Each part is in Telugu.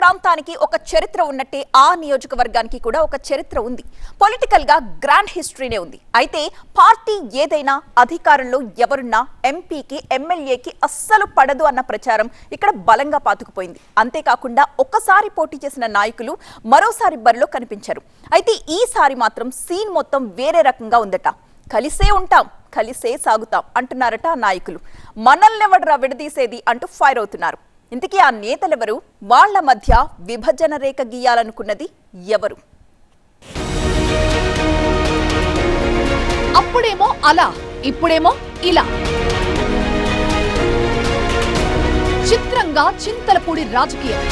ప్రాంతానికి ఒక చరిత్ర ఉన్నట్టే ఆ నియోజకవర్గానికి కూడా ఒక చరిత్ర ఉంది. పొలిటికల్ గా గ్రాండ్ హిస్టరీనే ఉంది. అయితే పార్టీ ఏదైనా అధికారంలో ఎవరున్నా ఎంపీకి ఎమ్మెల్యేకి అస్సలు పడదు అన్న ప్రచారం ఇక్కడ బలంగా పాతుకుపోయింది. అంతేకాకుండా ఒక్కసారి పోటీ చేసిన నాయకులు మరోసారి బరిలో కనిపించారు. అయితే ఈసారి మాత్రం సీన్ మొత్తం వేరే రకంగా ఉందట. కలిసే ఉంటాం, కలిసే సాగుతాం అంటున్నారట నాయకులు. మనల్నెవడ్రా విడదీసేది అంటూ ఫైర్ అవుతున్నారు. ఇంతకీ ఆ నేతలెవరు? వాళ్ల మధ్య విభజన రేఖ గీయాలనుకున్నది ఎవరు? అప్పుడేమో అలా, ఇప్పుడేమో ఇలా. చిత్రంగా చింతలపూడి రాజకీయం.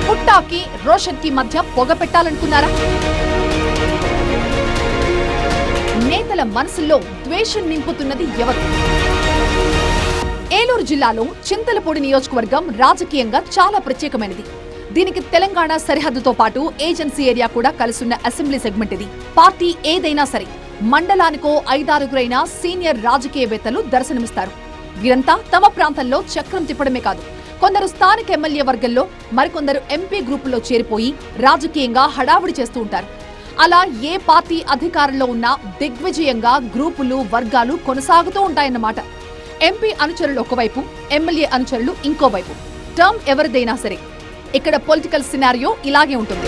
పుట్టాకి రోషన్ కి మధ్య పొగ పెట్టాలనుకున్నారా? నేతల మనసుల్లో ద్వేషం నింపుతున్నది ఎవరు? ఏలూరు జిల్లాలో చింతలపూడి నియోజకవర్గం రాజకీయంగా చాలా ప్రత్యేకమైనది. దీనికి తెలంగాణ సరిహద్దుతో పాటు ఏజెన్సీ ఏరియా కూడా కలిసున్న అసెంబ్లీ సెగ్మెంట్ ఇది. పార్టీ ఏదైనా సరే మండలానికో 5-6 సీనియర్ రాజకీయవేత్తలు దర్శనమిస్తారు. వీరంతా తమ ప్రాంతంలో చక్రం తిప్పడమే కాదు, కొందరు స్థానిక ఎమ్మెల్యే వర్గంలో, మరికొందరు ఎంపీ గ్రూపుల్లో చేరిపోయి రాజకీయంగా హడావుడి చేస్తూ ఉంటారు. అలా ఏ పార్టీ అధికారంలో ఉన్నా దిగ్విజయంగా గ్రూపులు, వర్గాలు కొనసాగుతూ ఉంటాయన్నమాట. ఎంపీ అనుచరులు ఒకవైపు, ఎమ్మెల్యే అనుచరులు ఇంకోవైపు. టర్మ్ ఎవరిదైనా సరే ఇక్కడ పొలిటికల్ సినారియో ఇలాగే ఉంటుంది.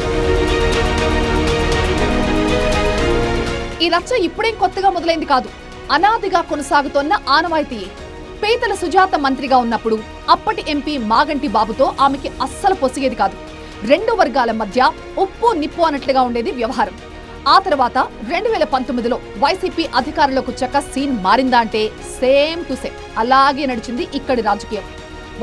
ఈ రచ్చ ఇప్పుడేం కొత్తగా మొదలైంది కాదు, అనాదిగా కొనసాగుతోన్న ఆనవాయితీయే. పేతల సుజాత మంత్రిగా ఉన్నప్పుడు అప్పటి ఎంపీ మాగంటి బాబుతో ఆమెకి అస్సలు పొసిగేది కాదు. రెండు వర్గాల మధ్య ఉప్పు నిప్పు అన్నట్లుగా ఉండేది వ్యవహారం. ఆ తర్వాత 2019లో వైసీపీ అధికారంలోకి వచ్చాక సీన్ మారిందా అంటే సేమ్ టు సేమ్ అలాగే నడిచింది ఇక్కడి రాజకీయం.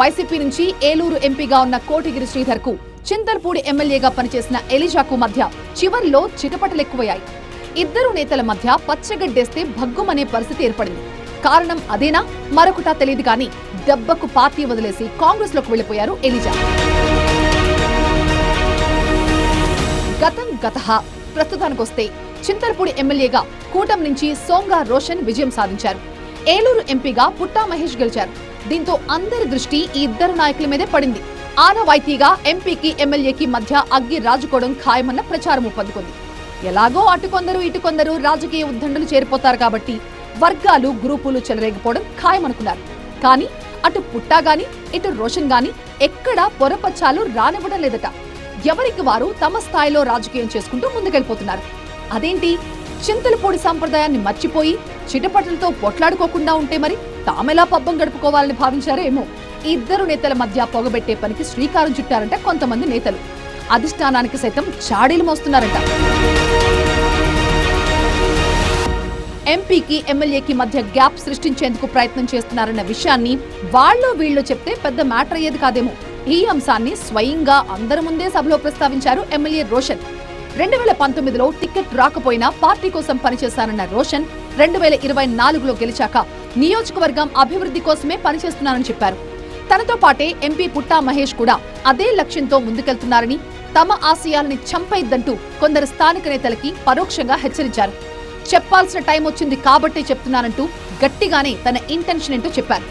వైసీపీ నుంచి ఏలూరు ఎంపీగా ఉన్న కోటిగిరి శ్రీధర్ కు, చింతలపూడి ఎమ్మెల్యేగా పనిచేసిన ఎలిజాకు మధ్య చివర్లో చిటపటలెక్కువయ్యాయి. ఇద్దరు నేతల మధ్య పచ్చగడ్డేస్తే భగ్గుమనే పరిస్థితి ఏర్పడింది. కారణం అదేనా మరొకటా తెలియదు కానీ దెబ్బకు పార్టీ వదిలేసి కాంగ్రెస్ లోకి వెళ్లిపోయారు ఎలిజా. గతం గతహ ప్రస్తుతానికొస్తే చింతలపూడి ఎమ్మెల్యేగా కూటమి నుంచి సోంగా రోషన్ విజయం సాధించారు. ఏలూరు ఎంపీగా పుట్టా మహేష్ గెలిచారు. దీంతో అందరి దృష్టి ఈ ఇద్దరు నాయకుల మీదే పడింది. ఆనవాయితీగా ఎంపీకి ఎమ్మెల్యేకి మధ్య అగ్గి రాజుకోవడం ఖాయమన్న ప్రచారం ఊపందుకుంది. ఎలాగో అటు కొందరు ఇటు కొందరు రాజకీయ ఉద్దండులు చేరిపోతారు కాబట్టి వర్గాలు, గ్రూపులు చెలరేగిపోవడం ఖాయమనుకున్నారు. కానీ అటు పుట్టా గాని ఇటు రోషన్ గాని ఎక్కడా పొరపచ్చాలు రానివ్వడం లేదట. ఎవరికి వారు తమ స్థాయిలో రాజకీయం చేసుకుంటూ ముందుకెళ్లిపోతున్నారు. అదేంటి, చింతలపూడి సంప్రదాయాన్ని మర్చిపోయి చిటపటలతో పొట్లాడుకోకుండా ఉంటే మరి తామెలా పబ్బం గడుపుకోవాలని భావించారో ఏమో. ఇద్దరు నేతల మధ్య పొగబెట్టే పనికి శ్రీకారం చుట్టారంట కొంతమంది నేతలు. అధిష్టానానికి సైతం చాడీలు మోస్తున్నారంట. ఎంపీకి ఎమ్మెల్యేకి మధ్య గ్యాప్ సృష్టించేందుకు ప్రయత్నం చేస్తున్నారన్న విషయాన్ని వాళ్ళో వీళ్ళు చెప్తే పెద్ద మ్యాటర్ అయ్యేది కాదేమో. ఈ అంశాన్ని స్వయంగా అందరి ముందే సభలో ప్రస్తావించారు ఎమ్మెల్యే రోషన్. 2019లో టికెట్ రాకపోయినా పార్టీ కోసం పనిచేశారన్న రోషన్ 2024లో గెలిచాక నియోజకవర్గం అభివృద్ధి కోసమే పనిచేస్తున్నారని చెప్పారు. తనతో పాటే ఎంపీ పుట్టా మహేష్ కూడా అదే లక్ష్యంతో ముందుకెళ్తున్నారని, తమ ఆశయాలని చంపైద్దంటూ కొందరు స్థానిక నేతలకి పరోక్షంగా హెచ్చరించారు. చెప్పాల్సిన టైం వచ్చింది కాబట్టే చెప్తున్నానంటూ గట్టిగానే తన ఇంటెన్షన్ ఏంటో చెప్పారు.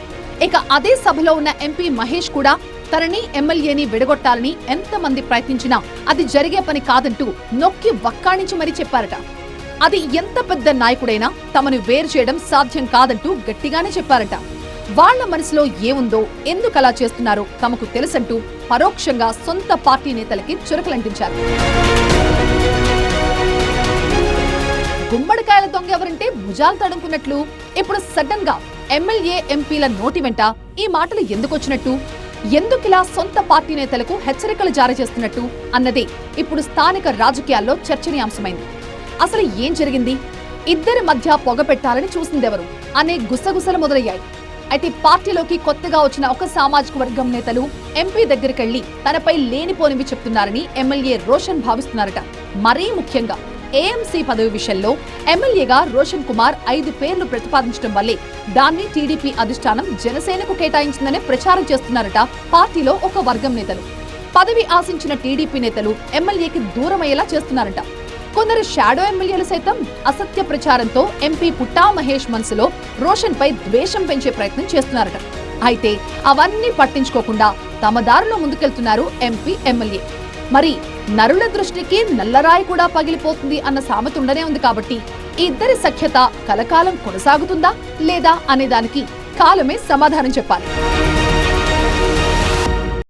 ఇక అదే సభలో ఉన్న ఎంపీ మహేష్ కూడా తనని, ఎమ్మెల్యేని విడగొట్టాలని ఎంతమంది ప్రయత్నించినా అది జరిగే పని కాదంటూ నొక్కి వక్కాణించి మరీ చెప్పారట. అది ఎంత పెద్ద నాయకుడైనా తమను వేరు చేయడం సాధ్యం కాదంటూ గట్టిగానే చెప్పారట. వాళ్ల మనసులో ఏముందో, ఎందుకలా చేస్తున్నారో తమకు తెలుసంటూ పరోక్షంగా సొంత పార్టీ నేతలకి చురకలంటించారు. గుమ్మడికాయల దొంగ ఎవరంటే భుజాలు తడుముకున్నట్లు ఇప్పుడు సడన్ గా ఎమ్మెల్యే, ఎంపీల నోటి వెంట ఈ మాటలు ఎందుకొచ్చినట్టు, ఎందుకిలా సొంత పార్టీ నేతలకు హెచ్చరికలు జారీ చేస్తున్నట్టు అన్నదే ఇప్పుడు స్థానిక రాజకీయాల్లో చర్చనీయాంశమైంది. అసలు ఏం జరిగింది, ఇద్దరి మధ్య పొగ పెట్టాలని చూసిందెవరు అనే గుసగుసలు మొదలయ్యాయి. అయితే పార్టీలోకి కొత్తగా వచ్చిన ఒక సామాజిక వర్గం నేతలు ఎంపీ దగ్గరికెళ్లి తనపై లేనిపోనివి చెప్తున్నారని ఎమ్మెల్యే రోషన్ భావిస్తున్నారట. మరీ ముఖ్యంగా ఏఎంసీ పదవి విషయంలో ఎమ్మెల్యేగా రోషన్ కుమార్ 5 పేర్లు ప్రతిపాదించడం వల్లే దాన్ని టీడీపీ అధిష్టానం జనసేనకు కేటాయించిందనే ప్రచారం చేస్తున్నారట పార్టీలో ఒక వర్గం నేతలు. పదవి ఆశించిన టీడీపీ నేతలు ఎమ్మెల్యేకి దూరమయ్యేలా చేస్తున్నారట. కొందరు షాడో ఎమ్మెల్యేలు సైతం అసత్య ప్రచారంతో ఎంపీ పుట్టా మహేష్ మనసులో రోషన్ పై ద్వేషం పెంచే ప్రయత్నం చేస్తున్నారట. అయితే అవన్నీ పట్టించుకోకుండా తమ దారిలో ముందుకెళ్తున్నారు ఎంపీ ఎమ్మెల్యే. మరి నరుల దృష్టికి నల్లరాయి కూడా పగిలిపోతుంది అన్న సామెత ఉండనే ఉంది కాబట్టి ఇద్దరి సఖ్యత కలకాలం కొనసాగుతుందా లేదా అనే దానికి కాలమే సమాధానం చెప్పాలి.